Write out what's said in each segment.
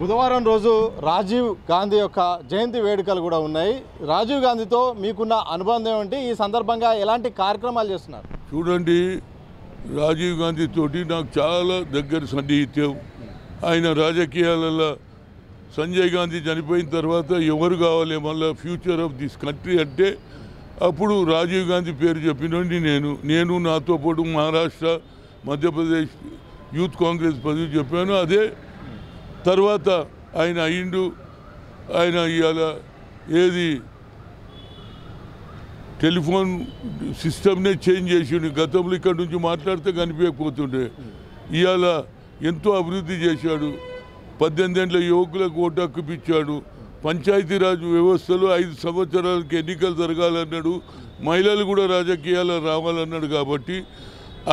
బుధవారం రోజు రాజీవ్ గాంధీ యొక్క జయంతి వేడుకలు కూడా ఉన్నాయి. రాజీవ్ గాంధీతో మీకున్న అనుబంధం ఏంటి? ఈ సందర్భంగా ఎలాంటి కార్యక్రమాలు చేస్తున్నారు? చూడండి, రాజీవ్ గాంధీ తోటి నాకు చాలా దగ్గర సన్నిహిత్యం. ఆయన రాజకీయాలలో సంజయ్ గాంధీ చనిపోయిన తర్వాత ఎవరు కావాలి మళ్ళీ ఫ్యూచర్ ఆఫ్ దిస్ కంట్రీ అంటే అప్పుడు రాజీవ్ గాంధీ పేరు చెప్పినండి. నేను నాతో పాటు మహారాష్ట్ర, మధ్యప్రదేశ్ యూత్ కాంగ్రెస్ పదవి చెప్పాను. అదే తర్వాత ఆయన అయిండు. ఆయన ఇవాళ ఏది టెలిఫోన్ సిస్టమ్నే చేంజ్ చేసిండు. గతంలో ఇక్కడ నుంచి మాట్లాడితే కనిపించకపోతుండే. ఇవాళ ఎంతో అభివృద్ధి చేశాడు. 18 ఏళ్ల యువకులకు ఓటు హక్కు. పంచాయతీరాజ్ వ్యవస్థలో 5 సంవత్సరాలకి ఎన్నికలు జరగాలన్నాడు. మహిళలు కూడా రాజకీయాల్లో రావాలన్నాడు. కాబట్టి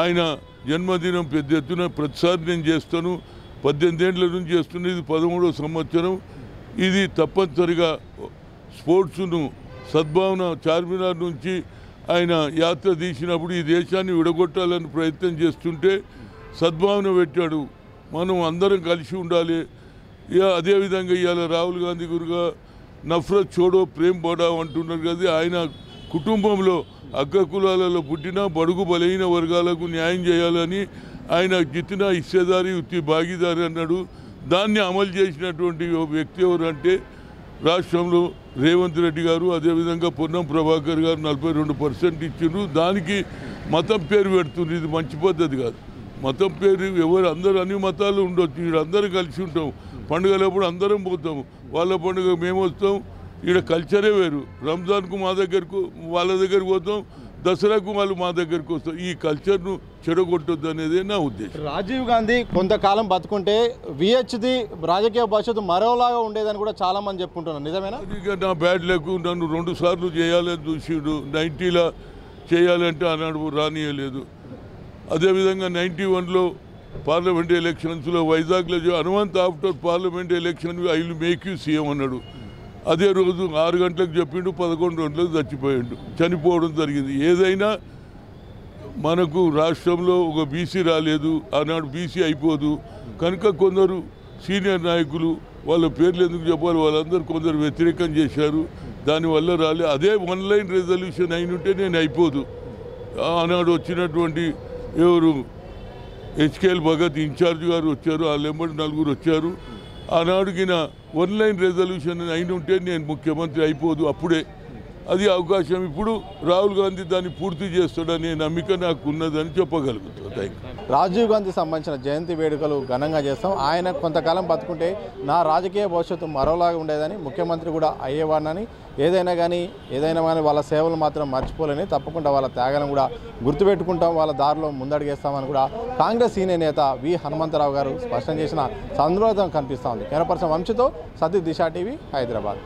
ఆయన జన్మదినం పెద్ద ఎత్తున ప్రతిసారి నేను చేస్తాను. 18 ఏళ్ల నుంచి చేస్తున్నది, ఇది 13వ సంవత్సరం. ఇది తప్పనిసరిగా స్పోర్ట్స్ను సద్భావన చార్మినార్ నుంచి ఆయన యాత్ర తీసినప్పుడు ఈ దేశాన్ని విడగొట్టాలని ప్రయత్నం చేస్తుంటే సద్భావన పెట్టాడు. మనం అందరం కలిసి ఉండాలి. అదేవిధంగా ఇవాళ రాహుల్ గాంధీ గురుగా నఫరత్ చోడో ప్రేమ్ బడావ్ అంటున్నారు కదా. ఆయన కుటుంబంలో అగ్ర కులాలలో పుట్టిన బడుగు బలహీన వర్గాలకు న్యాయం చేయాలని ఆయన జితిన హిస్సేదారి ఉత్తి భాగీదారి అన్నాడు. దాన్ని అమలు చేసినటువంటి వ్యక్తి ఎవరంటే రాష్ట్రంలో రేవంత్ రెడ్డి గారు. అదేవిధంగా పొన్నం ప్రభాకర్ గారు 42% ఇచ్చిండ్రు. దానికి మతం పేరు పెడుతుంది. ఇది మంచి పద్ధతి కాదు. మతం పేరు ఎవరు అందరూ అన్ని మతాలు ఉండొచ్చు. ఇక్కడ అందరూ కలిసి ఉంటాం. పండుగలప్పుడు అందరం పోతాము. వాళ్ళ పండుగ మేము వస్తాం. ఇక్కడ కల్చరే వేరు. రంజాన్కు మా దగ్గరకు వాళ్ళ దగ్గరికి పోతాం. దసరాకు వాళ్ళు మా దగ్గరికి వస్తారు. ఈ కల్చర్ను చెడగొట్టొద్దు అనేదే నా ఉద్దేశం. రాజీవ్ గాంధీ కొంతకాలం బతుకుంటే విహెచ్ది రాజకీయ భవిష్యత్తు మరోలాగా ఉండేదని కూడా చాలా మంది చెప్పుకుంటున్నారు. నిజమేనా? నా బ్యాడ్ లక్ నన్ను 2 సార్లు చేయాలని చూసిండు. 90లో చేయాలంటే ఆనాడు రానియలేదు. అదేవిధంగా 91లో పార్లమెంట్ ఎలక్షన్స్లో వైజాగ్లో Hanumanth after parliament election I will make you CM అన్నాడు. అదే రోజు 6 గంటలకు చెప్పిండు, 11 గంటలకు చనిపోవడం జరిగింది. ఏదైనా మనకు రాష్ట్రంలో ఒక బీసీ రాలేదు. ఆనాడు బీసీ అయిపోదు కనుక కొందరు సీనియర్ నాయకులు వాళ్ళ పేర్లు ఎందుకు చెప్పాలి, వాళ్ళందరూ కొందరు వ్యతిరేకం చేశారు. దానివల్ల రాలే. అదే 1 లైన్ రెజల్యూషన్ అయినుంటే నేను అయిపోదు. ఆనాడు వచ్చినటువంటి ఎవరు హెచ్కేఎల్ భగత్ ఇన్ఛార్జ్ గారు వచ్చారు. వాళ్ళ ఎంబడి 4 వచ్చారు. ఆనాడుగిన 1 లైన్ రెజల్యూషన్ అయినుంటే నేను ముఖ్యమంత్రి అయిపోదు. అప్పుడే అది అవకాశం. ఇప్పుడు రాహుల్ గాంధీ దాన్ని పూర్తి చేస్తాడనే నమ్మిక నాకు ఉన్నదని చెప్పగలుగుతాను. రాజీవ్ గాంధీ సంబంధించిన జయంతి వేడుకలు ఘనంగా చేస్తాం. ఆయన కొంతకాలం బతుకుంటే నా రాజకీయ భవిష్యత్తు మరోలాగా ఉండేదని, ముఖ్యమంత్రి కూడా అయ్యేవాడినని, ఏదైనా కానీ వాళ్ళ సేవలు మాత్రం మర్చిపోలేని, తప్పకుండా వాళ్ళ త్యాగాలను కూడా గుర్తుపెట్టుకుంటాం, వాళ్ళ దారిలో ముందడుగేస్తామని కూడా కాంగ్రెస్ సీనియర్ నేత వి హనుమంతరావు గారు స్పష్టం చేసిన సందర్భం కనిపిస్తూ ఉంది. కెమెరా పర్సన్ వంశీతో సతీష్, దిశ టీవీ, హైదరాబాద్.